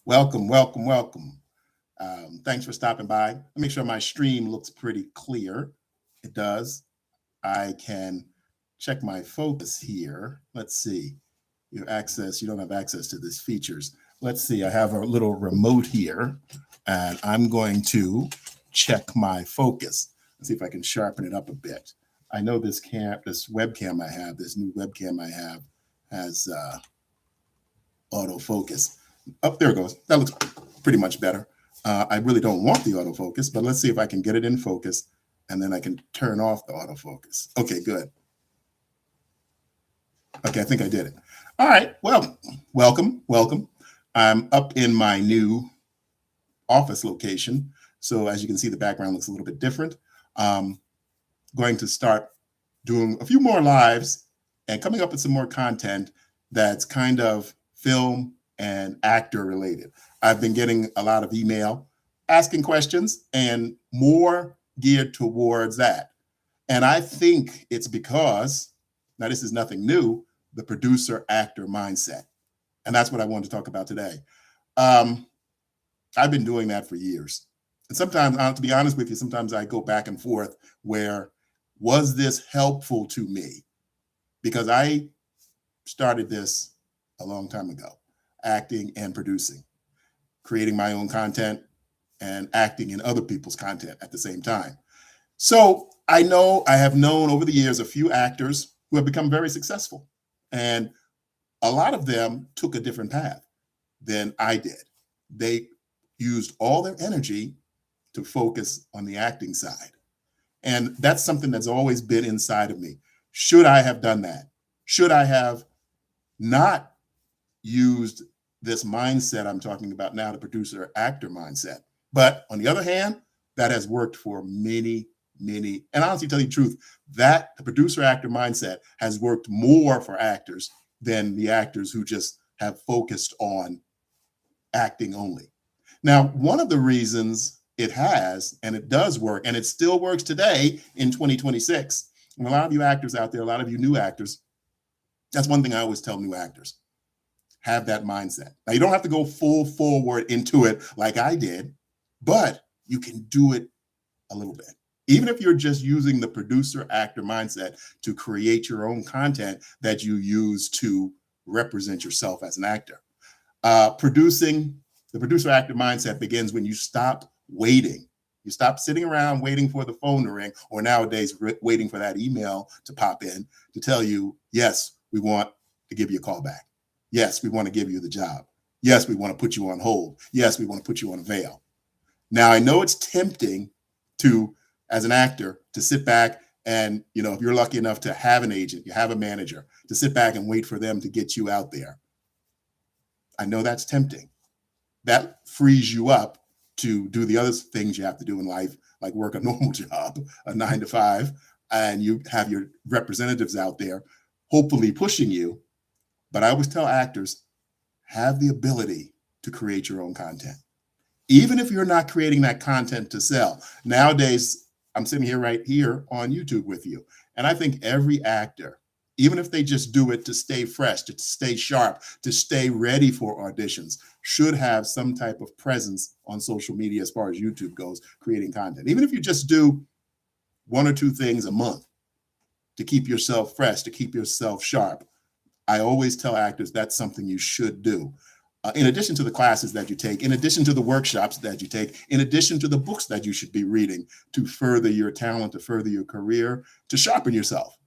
Welcome, welcome, welcome. Thanks for stopping by. Let me make sure my stream looks pretty clear. It does. I can check my focus here. Let's see. You don't have access to these features. Let's see. I have a little remote here, and I'm going to check my focus. Let's see if I can sharpen it up a bit. I know this webcam I have, this new webcam I have, has autofocus. Oh, there it goes. That looks pretty much better. I really don't want the autofocus, but let's see if I can get it in focus, and then I can turn off the autofocus. Okay, good. Okay, I think I did it. All right, well, welcome. I'm up in my new office location. So as you can see, the background looks a little bit different. Going to start doing a few more lives and coming up with some more content that's kind of film and actor related. I've been getting a lot of email asking questions and more geared towards that. And I think it's because, now this is nothing new, the producer actor mindset. And that's what I wanted to talk about today. I've been doing that for years. And sometimes, to be honest with you, sometimes I go back and forth where, was this helpful to me? Because I started this a long time ago, acting and producing, creating my own content and acting in other people's content at the same time. So I have known over the years a few actors who have become very successful. And a lot of them took a different path than I did. They used all their energy to focus on the acting side. And that's something that's always been inside of me. Should I have done that? Should I have not used this mindset I'm talking about now, the producer actor mindset? But on the other hand, that has worked for many, and honestly, tell you the truth, that the producer actor mindset has worked more for actors than the actors who just have focused on acting only. Now, one of the reasons it has, and it does work, and it still works today in 2026. And a lot of you actors out there, a lot of you new actors, that's one thing I always tell new actors. Have that mindset. Now, you don't have to go full forward into it like I did, but you can do it a little bit. Even if you're just using the producer actor mindset to create your own content that you use to represent yourself as an actor. Producing, the producer actor mindset begins when you stop waiting. You stop sitting around waiting for the phone to ring, or nowadays waiting for that email to pop in to tell you, yes, we want to give you a call back. Yes, we want to give you the job. Yes, we want to put you on hold. Yes, we want to put you on a veil. Now, I know it's tempting to, as an actor, to sit back and, if you're lucky enough to have an agent, you have a manager, to sit back and wait for them to get you out there. I know that's tempting. That frees you up to do the other things you have to do in life, like work a normal job, a 9 to 5, and you have your representatives out there, hopefully pushing you. But I always tell actors, have the ability to create your own content. Even if you're not creating that content to sell. Nowadays, I'm sitting here right here on YouTube with you. And I think every actor, even if they just do it to stay fresh, to stay sharp, to stay ready for auditions, should have some type of presence on social media as far as YouTube goes, creating content. Even if you just do 1 or 2 things a month to keep yourself fresh, to keep yourself sharp. I always tell actors that's something you should do. In addition to the classes that you take, in addition to the workshops that you take, in addition to the books that you should be reading to further your talent, to further your career, to sharpen yourself.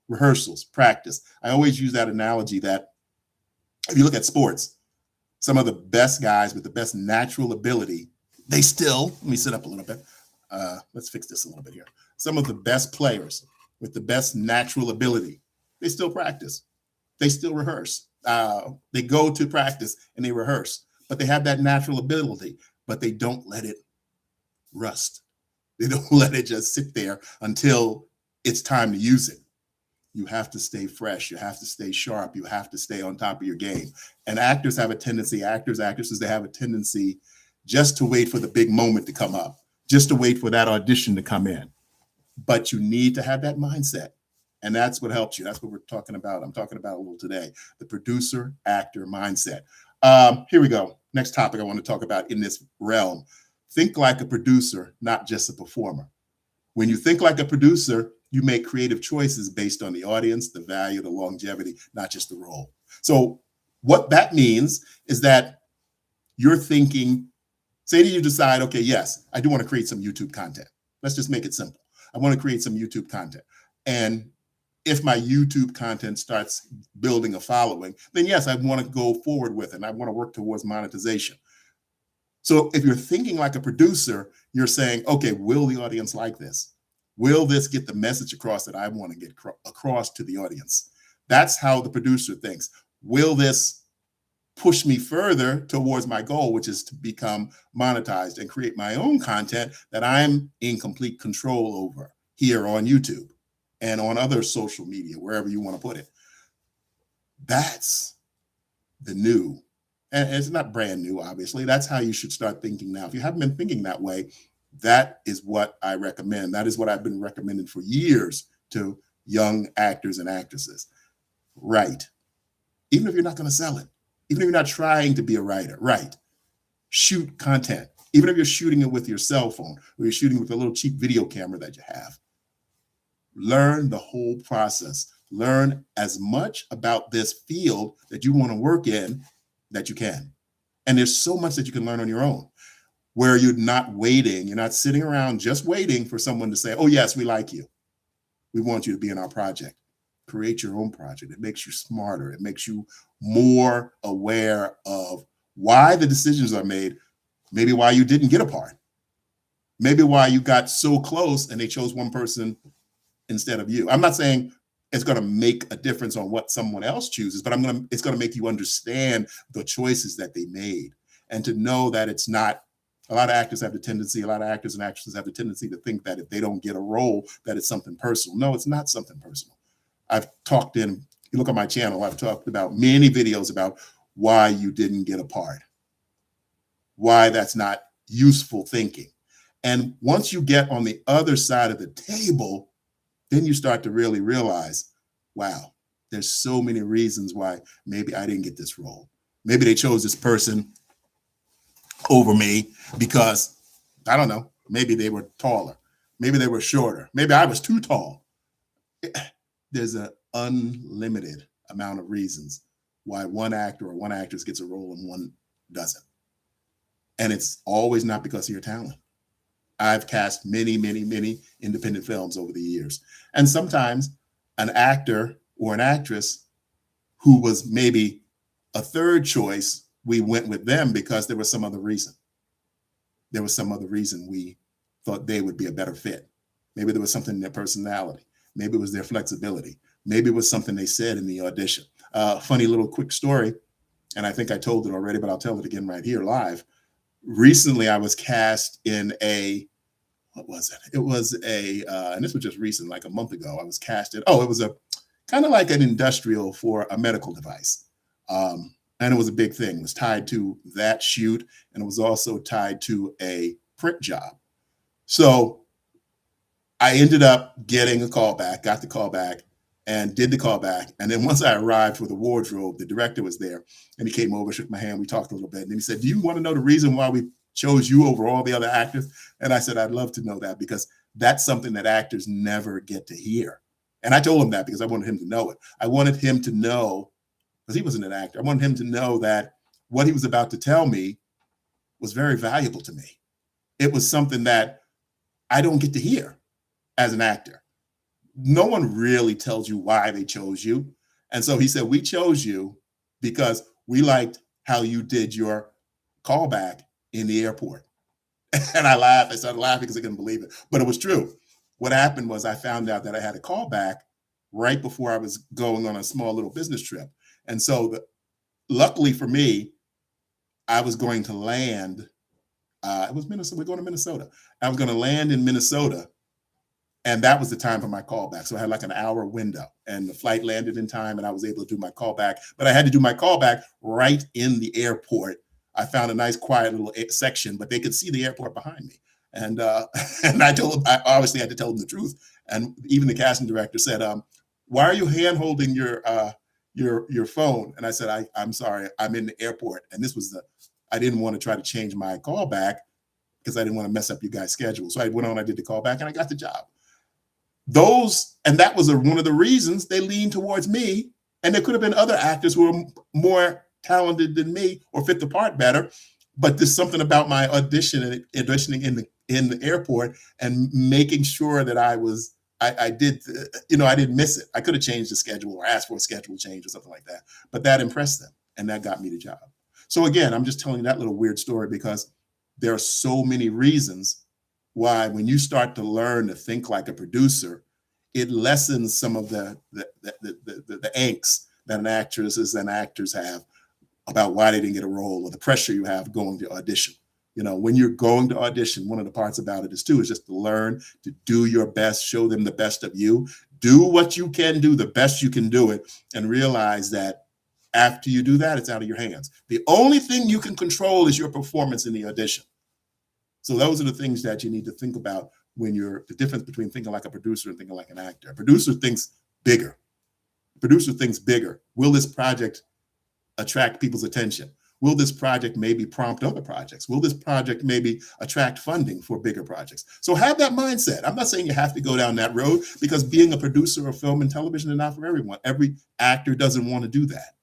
Rehearsals, practice. I always use that analogy that if you look at sports, some of the best guys with the best natural ability, let me sit up a little bit. Let's fix this a little bit here. Some of the best players with the best natural ability, they still practice. They still rehearse. They go to practice and they rehearse, but they have that natural ability, but they don't let it rust. They don't let it just sit there until it's time to use it. You have to stay fresh. You have to stay sharp. You have to stay on top of your game. And actors have a tendency, actresses, they have a tendency just to wait for the big moment to come up, just to wait for that audition to come in. But you need to have that mindset. And that's what helps you. That's what we're talking about. I'm talking about a little today, the producer actor mindset. Here we go. Next topic I want to talk about in this realm. Think like a producer, not just a performer. When you think like a producer, you make creative choices based on the audience, the value, the longevity, not just the role. So what that means is that you're thinking, say that you decide, okay, yes, I do want to create some YouTube content. Let's just make it simple. I want to create some YouTube content. And if my YouTube content starts building a following, then yes, I want to go forward with it. And I want to work towards monetization. So if you're thinking like a producer, you're saying, okay, will the audience like this? Will this get the message across that I want to get across to the audience? That's how the producer thinks. Will this push me further towards my goal, which is to become monetized and create my own content that I'm in complete control over here on YouTube and on other social media, wherever you want to put it? That's the new. And it's not brand new, obviously. That's how you should start thinking now. If you haven't been thinking that way, that is what I recommend. That is what I've been recommending for years to young actors and actresses. Write. Even if you're not going to sell it, even if you're not trying to be a writer, write. Shoot content. Even if you're shooting it with your cell phone or you're shooting with a little cheap video camera that you have. Learn the whole process. Learn as much about this field that you want to work in that you can. And there's so much that you can learn on your own, where you're not waiting, you're not sitting around just waiting for someone to say, oh, yes, we like you. We want you to be in our project. Create your own project. It makes you smarter. It makes you more aware of why the decisions are made, maybe why you didn't get a part, maybe why you got so close and they chose one person instead of you. I'm not saying it's going to make a difference on what someone else chooses, but it's going to make you understand the choices that they made, and to know that it's not. A lot of actors have the tendency, a lot of actors and actresses have the tendency to think that if they don't get a role, that it's something personal. No, it's not something personal. I've talked you look at my channel, I've talked about many videos about why you didn't get a part, why that's not useful thinking. And once you get on the other side of the table, then you start to really realize, wow, there's so many reasons why maybe I didn't get this role. Maybe they chose this person over me because, I don't know, maybe they were taller. Maybe they were shorter. Maybe I was too tall. There's an unlimited amount of reasons why one actor or one actress gets a role and one doesn't. And it's always not because of your talent. I've cast many, many, many independent films over the years. And sometimes an actor or an actress who was maybe a third choice, we went with them because there was some other reason. There was some other reason we thought they would be a better fit. Maybe there was something in their personality. Maybe it was their flexibility. Maybe it was something they said in the audition. Funny little quick story, and I think I told it already, but I'll tell it again right here live. Recently, I was cast in what was it? It was and this was just recent, like a month ago. I was cast in, it was a kind of like an industrial for a medical device. And it was a big thing. It was tied to that shoot, and it was also tied to a print job. So I ended up getting a call back, got the call back, and did the call back. And then once I arrived for the wardrobe, the director was there, and he came over, shook my hand, we talked a little bit, and then he said, do you want to know the reason why we chose you over all the other actors? And I said, I'd love to know that, because that's something that actors never get to hear. And I told him that because I wanted him to know it. I wanted him to know, because he wasn't an actor, I wanted him to know that what he was about to tell me was very valuable to me. It was something that I don't get to hear as an actor. No one really tells you why they chose you. And so he said, we chose you because we liked how you did your callback in the airport. And I laughed. I started laughing because I couldn't believe it. But it was true. What happened was I found out that I had a callback right before I was going on a small little business trip. And so luckily for me, I was going to land. It was Minnesota. We're going to Minnesota. I was going to land in Minnesota. And that was the time for my callback. So I had like an hour window, and the flight landed in time, and I was able to do my callback. But I had to do my callback right in the airport. I found a nice, quiet little section, but they could see the airport behind me. And and I obviously had to tell them the truth. And even the casting director said, "Why are you hand holding your your phone. And I said, I'm sorry, I'm in the airport. And I didn't want to try to change my callback because I didn't want to mess up you guys' schedule. So I went on, I did the callback, and I got the job. And that was one of the reasons they leaned towards me. And there could have been other actors who were more talented than me or fit the part better. But there's something about my auditioning in the airport and making sure that I didn't miss it. I could have changed the schedule or asked for a schedule change or something like that. But that impressed them, and that got me the job. So again, I'm just telling you that little weird story because there are so many reasons why when you start to learn to think like a producer, it lessens some of the angst that actresses and actors have about why they didn't get a role or the pressure you have going to audition. When you're going to audition, one of the parts about it is just to learn to do your best, show them the best of you, do what you can do, the best you can do it, and realize that after you do that, it's out of your hands. The only thing you can control is your performance in the audition. So those are the things that you need to think about when the difference between thinking like a producer and thinking like an actor. A producer thinks bigger. A producer thinks bigger. Will this project attract people's attention? Will this project maybe prompt other projects? Will this project maybe attract funding for bigger projects? So have that mindset. I'm not saying you have to go down that road because being a producer of film and television is not for everyone. Every actor doesn't want to do that.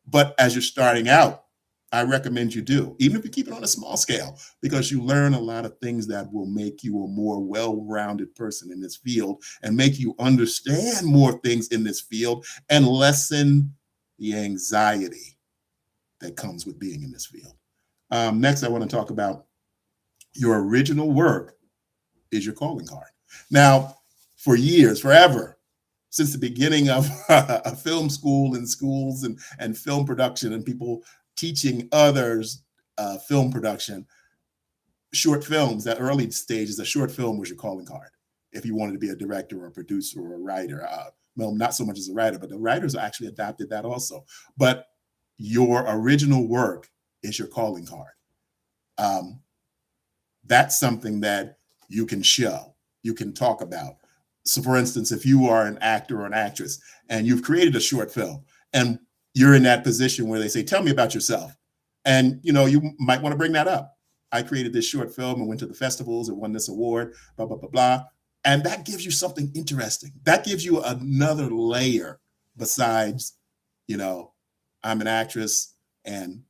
But as you're starting out, I recommend you do, even if you keep it on a small scale, because you learn a lot of things that will make you a more well-rounded person in this field and make you understand more things in this field and lessen the anxiety that comes with being in this field. Next, I want to talk about your original work is your calling card. Now, for years, forever, since the beginning of a film school and schools and film production and people teaching others film production, short films, that early stages, a short film was your calling card. If you wanted to be a director or a producer or a writer, well, not so much as a writer, but the writers actually adopted that also. But your original work is your calling card. That's something that you can show, you can talk about. So for instance, if you are an actor or an actress and you've created a short film and you're in that position where they say, tell me about yourself. And, you might want to bring that up. I created this short film and went to the festivals and won this award, blah, blah, blah, blah. And that gives you something interesting. That gives you another layer besides, I'm an actress and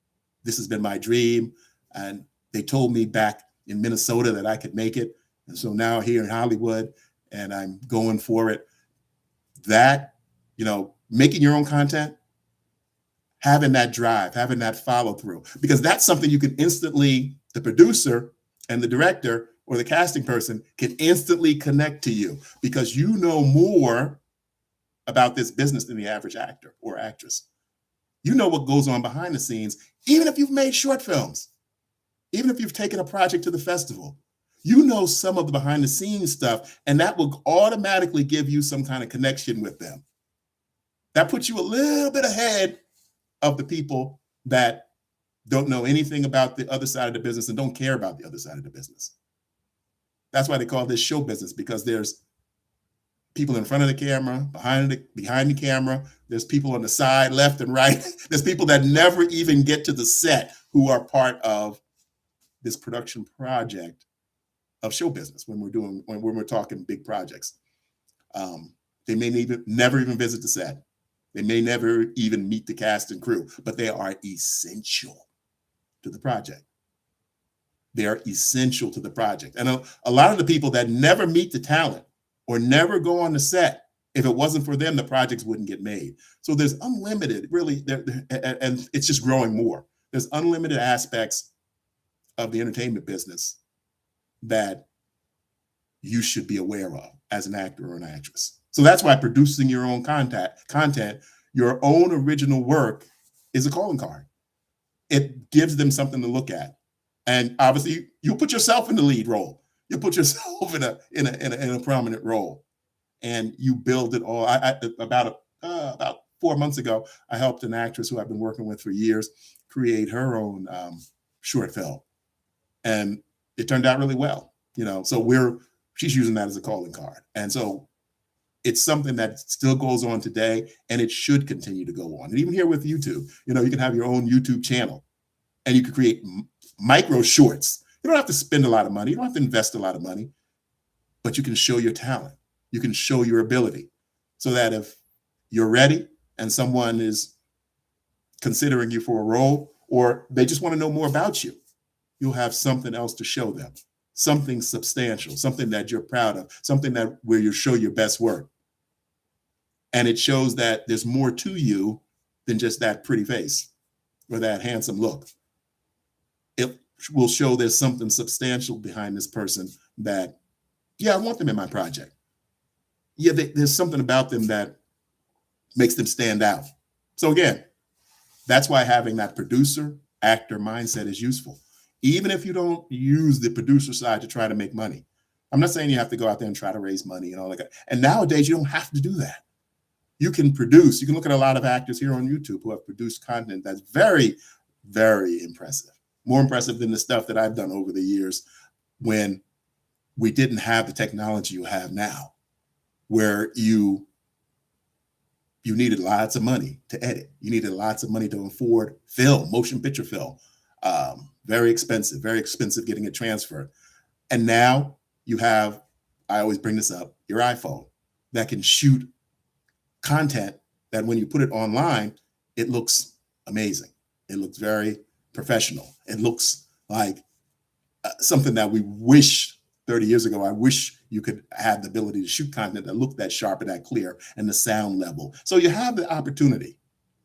this has been my dream. And they told me back in Minnesota that I could make it. And so now here in Hollywood and I'm going for it. That, making your own content, having that drive, having that follow through, because that's something you can instantly, the producer and the director or the casting person can instantly connect to you because you know more about this business than the average actor or actress. You know what goes on behind the scenes, even if you've made short films, even if you've taken a project to the festival, you know some of the behind the scenes stuff, and that will automatically give you some kind of connection with them. That puts you a little bit ahead of the people that don't know anything about the other side of the business and don't care about the other side of the business. That's why they call this show business, because there's people in front of the camera, behind the camera. There's people on the side, left and right. There's people that never even get to the set who are part of this production project of show business when we're talking big projects. They may never even visit the set. They may never even meet the cast and crew, but they are essential to the project. They are essential to the project. And a lot of the people that never meet the talent or never go on the set, if it wasn't for them, the projects wouldn't get made. So there's unlimited, really, and it's just growing more. There's unlimited aspects of the entertainment business that you should be aware of as an actor or an actress. So that's why producing your own content, your own original work is a calling card. It gives them something to look at. And obviously you'll put yourself in the lead role. You'll put yourself in a prominent role and you build it all. About 4 months ago, I helped an actress who I've been working with for years create her own short film. And it turned out really well, so she's using that as a calling card. And so it's something that still goes on today, and it should continue to go on. And even here with YouTube, you can have your own YouTube channel, and you can create micro shorts. You don't have to spend a lot of money. You don't have to invest a lot of money, but you can show your talent. You can show your ability, so that if you're ready and someone is considering you for a role, or they just want to know more about you, you'll have something else to show them, something substantial, something that you're proud of, something that where you show your best work. And it shows that there's more to you than just that pretty face or that handsome look. It will show there's something substantial behind this person that, yeah, I want them in my project. Yeah, there's something about them that makes them stand out. So again, that's why having that producer actor mindset is useful. Even if you don't use the producer side to try to make money. I'm not saying you have to go out there and try to raise money and all that. And nowadays, you don't have to do that. You can produce. You can look at a lot of actors here on YouTube who have produced content that's very, very impressive. More impressive than the stuff that I've done over the years when we didn't have the technology you have now, where you needed lots of money to edit. You needed lots of money to afford film, motion picture film. Very expensive getting it transferred. And now you have, I always bring this up, your iPhone that can shoot content that when you put it online, it looks amazing. It looks very professional. It looks like something that we wish 30 years ago, I wish you could have the ability to shoot content that looked that sharp and that clear, and the sound level. So you have the opportunity.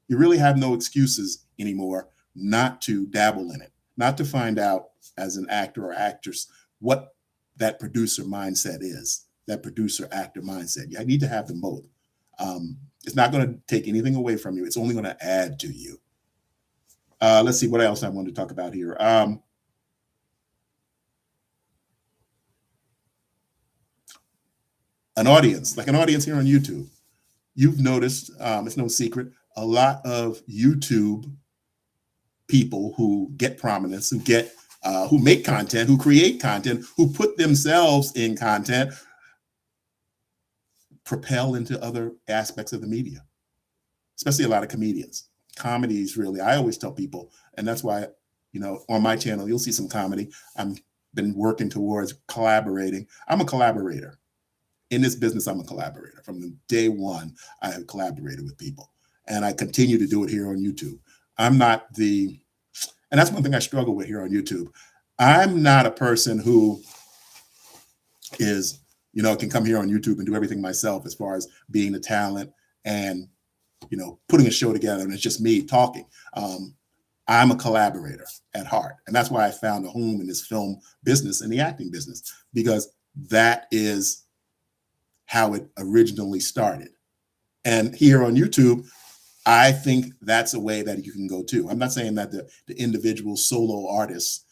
You really have no excuses anymore not to dabble in it, not to find out as an actor or actress what that producer mindset is, that producer actor mindset. You need to have them both. It's not going to take anything away from you. It's only going to add to you. Let's see what else I want to talk about here. An audience here on YouTube. You've noticed, it's no secret, a lot of YouTube people who get prominence, who make content, who create content, who put themselves in content, propel into other aspects of the media, especially a lot of comedians. Comedies, really, I always tell people, and that's why, on my channel, you'll see some comedy. I've been working towards collaborating. I'm a collaborator. In this business, I'm a collaborator. From the day one, I have collaborated with people, and I continue to do it here on YouTube. And that's one thing I struggle with here on YouTube. I'm not a person who is, can come here on YouTube and do everything myself as far as being the talent and, putting a show together and it's just me talking. I'm a collaborator at heart. And that's why I found a home in this film business and the acting business, because that is how it originally started. And here on YouTube, I think that's a way that you can go too. I'm not saying that the individual solo artists,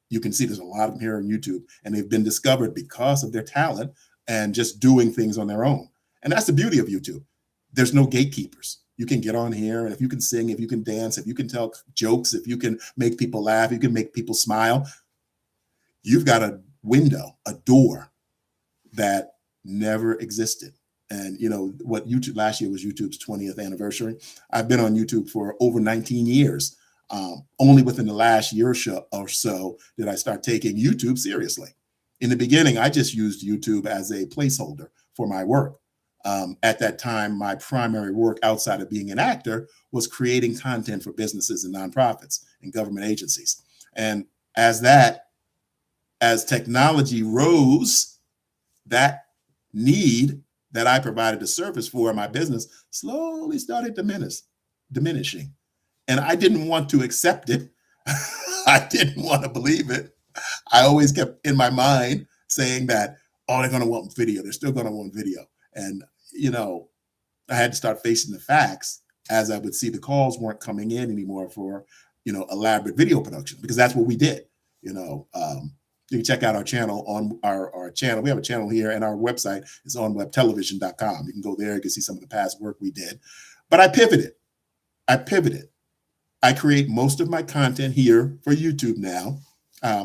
you can see there's a lot of them here on YouTube, and they've been discovered because of their talent and just doing things on their own. And that's the beauty of YouTube. There's no gatekeepers. You can get on here, and if you can sing, if you can dance, if you can tell jokes, if you can make people laugh, you can make people smile, you've got a window, a door that never existed. And what YouTube, last year was YouTube's 20th anniversary. I've been on YouTube for over 19 years. Only within the last year or so did I start taking YouTube seriously. In the beginning, I just used YouTube as a placeholder for my work. At that time, my primary work outside of being an actor was creating content for businesses and nonprofits and government agencies. And as technology rose, that need that I provided a service for in my business slowly started diminishing. And I didn't want to accept it. I didn't want to believe it. I always kept in my mind saying that, oh, they're going to want video. They're still going to want video. And, I had to start facing the facts as I would see the calls weren't coming in anymore for, elaborate video production, because that's what we did. You can check out our channel on our channel. We have a channel here, and our website is onwebtelevision.com. You can go there. You can see some of the past work we did. But I pivoted. I create most of my content here for YouTube now.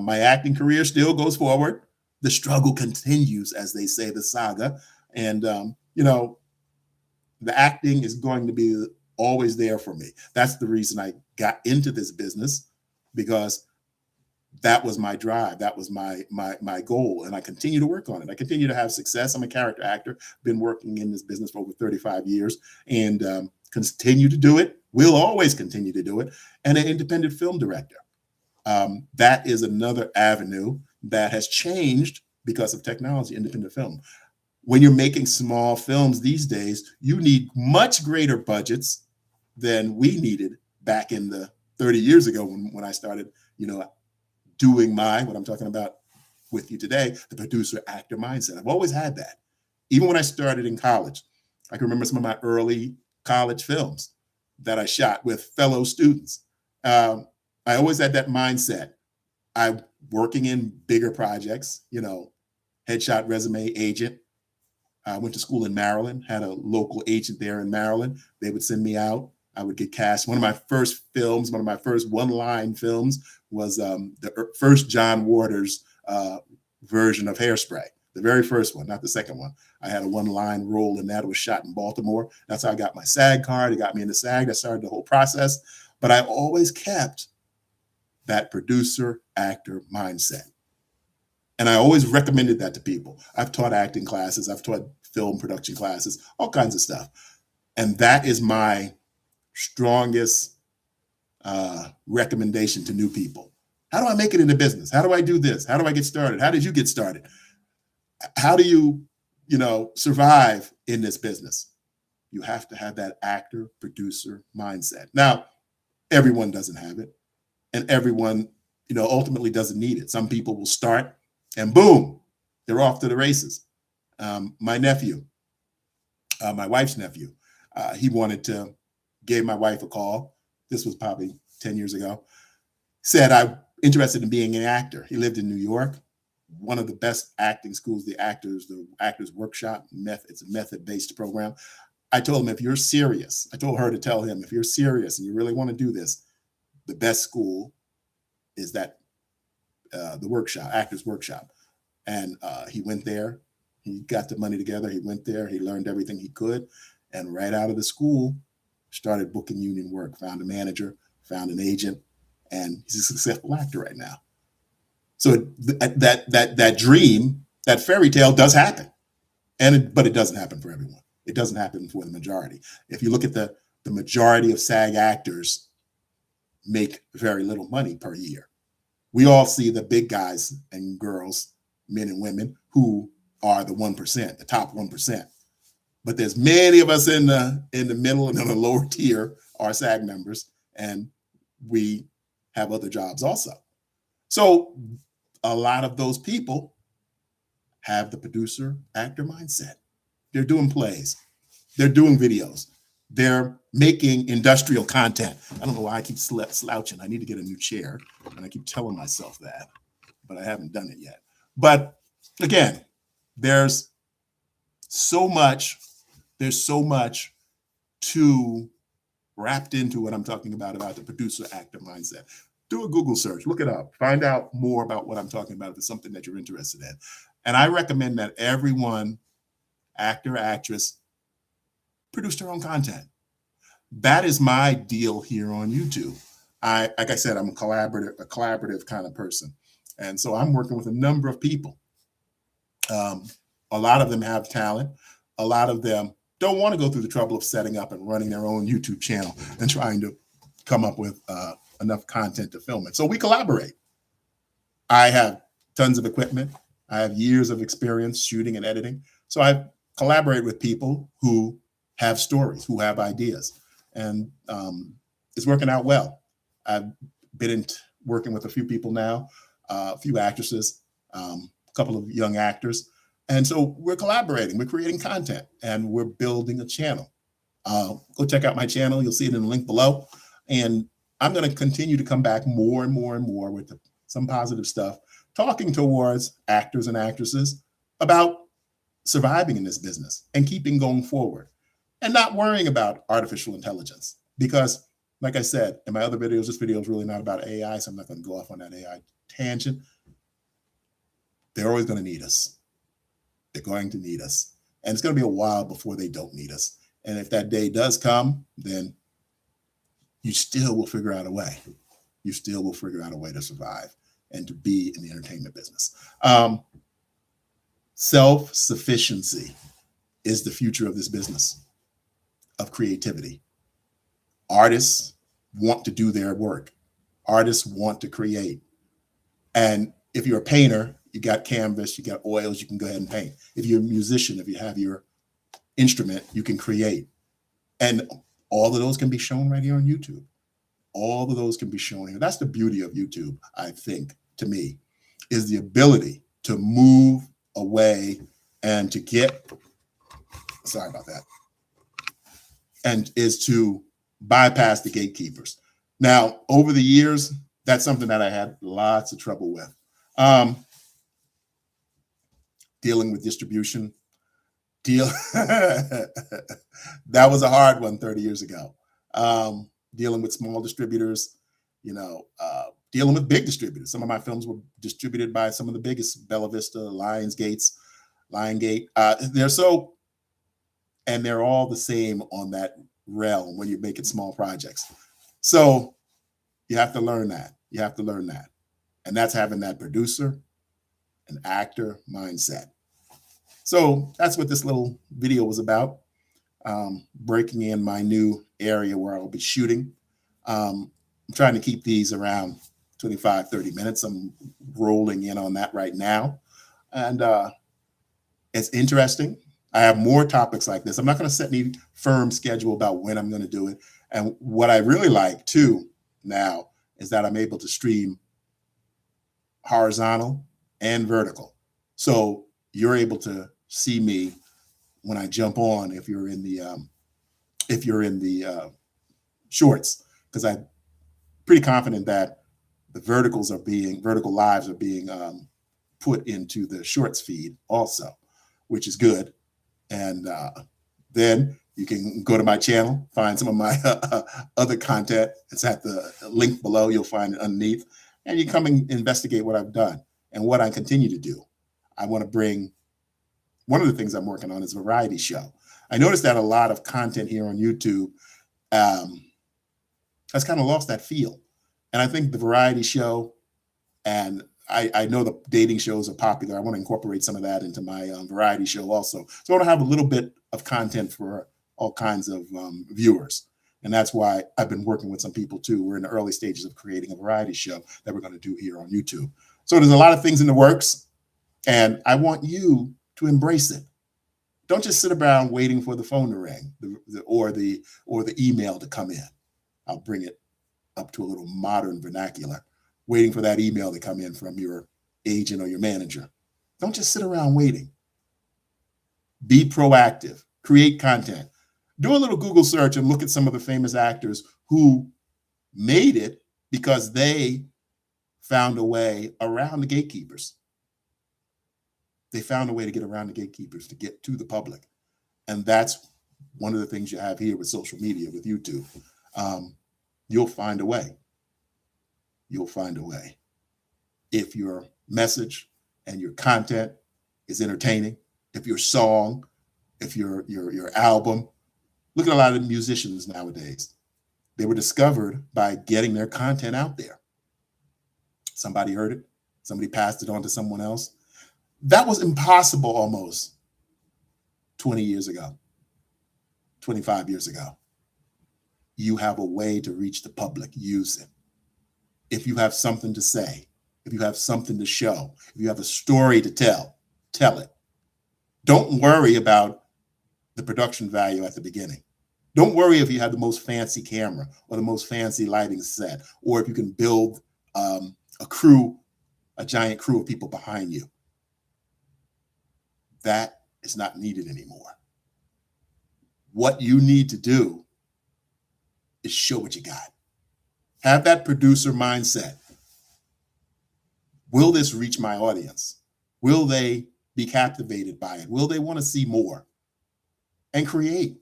My acting career still goes forward. The struggle continues, as they say, the saga. And you know, the acting is going to be always there for me. That's the reason I got into this business, because that was my drive. That was my goal. And I continue to work on it. I continue to have success. I'm a character actor, been working in this business for over 35 years, and continue to do it. We'll always continue to do it. And an independent film director. That is another avenue that has changed because of technology, independent film. When you're making small films these days, you need much greater budgets than we needed back in the 30 years ago when I started, doing what I'm talking about with you today, the producer actor mindset. I've always had that. Even when I started in college, I can remember some of my early college films that I shot with fellow students. I always had that mindset. I'm working in bigger projects, headshot resume agent. I went to school in Maryland, had a local agent there in Maryland. They would send me out. I would get cast. One of my first one-line films was the first John Waters version of Hairspray, the very first one, not the second one. I had a one-line role in that. It was shot in Baltimore. That's how I got my SAG card. It got me into SAG. That started the whole process. But I always kept that producer actor mindset. And I always recommended that to people. I've taught acting classes. I've taught film production classes, all kinds of stuff. And that is my strongest recommendation to new people. How do I make it in the business? How do I do this? How do I get started? How did you get started? How do you, survive in this business? You have to have that actor, producer mindset. Now, everyone doesn't have it. And everyone, ultimately doesn't need it. Some people will start and boom, they're off to the races. My nephew, my wife's nephew, he gave my wife a call. This was probably 10 years ago. Said, I'm interested in being an actor. He lived in New York, one of the best acting schools, the Actors Workshop. It's a method-based program. I told him, if you're serious, I told her to tell him, if you're serious and you really want to do this, the best school is that the workshop, Actors Workshop. And he went there. He got the money together. He went there. He learned everything he could. And right out of the school, started booking union work, found a manager, found an agent, and he's a successful actor right now. So that dream, that fairy tale does happen. But it doesn't happen for everyone. It doesn't happen for the majority. If you look at the majority of SAG actors make very little money per year. We all see the big guys and girls, men and women, who are the 1%, the top 1%. But there's many of us in the middle and in the lower tier are SAG members, and we have other jobs also. So a lot of those people have the producer actor mindset. They're doing plays. They're doing videos. They're making industrial content. I don't know why I keep slouching. I need to get a new chair, and I keep telling myself that, but I haven't done it yet. But again, there's so much to wrapped into what I'm talking about the producer actor mindset. Do a Google search, look it up, find out more about what I'm talking about if it's something that you're interested in. And I recommend that everyone, actor, actress, produce their own content. That is my deal here on YouTube. Like I said, I'm a collaborative kind of person. And so I'm working with a number of people. A lot of them have talent. A lot of them don't want to go through the trouble of setting up and running their own YouTube channel and trying to come up with enough content to film it. So we collaborate. I have tons of equipment. I have years of experience shooting and editing. So I collaborate with people who have stories, who have ideas. And it's working out well. I've been working with a few people now, a few actresses, a couple of young actors. And so we're collaborating, we're creating content, and we're building a channel. Go check out my channel. You'll see it in the link below. And I'm going to continue to come back more and more and more with some positive stuff, talking towards actors and actresses about surviving in this business and keeping going forward and not worrying about artificial intelligence. Because like I said, in my other videos, this video is really not about AI, so I'm not going to go off on that AI tangent. They're always going to need us. They're going to need us. And it's going to be a while before they don't need us. And if that day does come, then you still will figure out a way. You still will figure out a way to survive and to be in the entertainment business. Self-sufficiency is the future of this business, of creativity. Artists want to do their work. Artists want to create. And if you're a painter, you got canvas, you got oils, you can go ahead and paint. If you're a musician, if you have your instrument, you can create. And all of those can be shown right here on YouTube. All of those can be shown here. That's the beauty of YouTube, I think, to me, is the ability to move away and to get, sorry about that, and is to bypass the gatekeepers. Now, over the years, that's something that I had lots of trouble with. Dealing with distribution, that was a hard one 30 years ago. Dealing with small distributors, dealing with big distributors. Some of my films were distributed by some of the biggest, Bella Vista, Lionsgate. And they're all the same on that realm when you're making small projects. So you have to learn that. You have to learn that. And that's having that producer and actor mindset. So that's what this little video was about. Breaking in my new area where I'll be shooting. I'm trying to keep these around 25, 30 minutes. I'm rolling in on that right now. And it's interesting. I have more topics like this. I'm not going to set any firm schedule about when I'm going to do it. And what I really like too now is that I'm able to stream horizontal and vertical. So you're able to see me when I jump on if you're in the shorts, because I'm pretty confident that the vertical lives are being put into the shorts feed also, which is good. And then you can go to my channel, find some of my other content. It's at the link below. You'll find it underneath. And you come and investigate what I've done and what I continue to do. I want to bring, one of the things I'm working on is a variety show. I noticed that a lot of content here on YouTube has kind of lost that feel. And I think the variety show, and I know the dating shows are popular. I want to incorporate some of that into my variety show also. So I want to have a little bit of content for all kinds of viewers. And that's why I've been working with some people too. We're in the early stages of creating a variety show that we're going to do here on YouTube. So there's a lot of things in the works, and I want you to embrace it. Don't just sit around waiting for the phone to ring or the email to come in. I'll bring it up to a little modern vernacular, waiting for that email to come in from your agent or your manager. Don't just sit around waiting. Be proactive, create content. Do a little Google search and look at some of the famous actors who made it because they found a way around the gatekeepers. They found a way to get around the gatekeepers to get to the public. And that's one of the things you have here with social media, with YouTube. You'll find a way. You'll find a way. If your message and your content is entertaining, if your song, if your album, look at a lot of musicians nowadays. They were discovered by getting their content out there. Somebody heard it. Somebody passed it on to someone else. That was impossible almost 20 years ago, 25 years ago. You have a way to reach the public. Use it. If you have something to say, if you have something to show, if you have a story to tell it. Don't worry about the production value at the beginning. Don't worry if you have the most fancy camera or the most fancy lighting set, or if you can build a giant crew of people behind you. That is not needed anymore. What you need to do is show what you got. Have that producer mindset. Will this reach my audience? Will they be captivated by it? Will they want to see more? And create.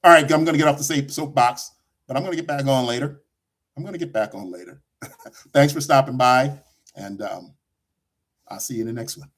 All right, I'm going to get off the soapbox, but I'm going to get back on later. Thanks for stopping by, and I'll see you in the next one.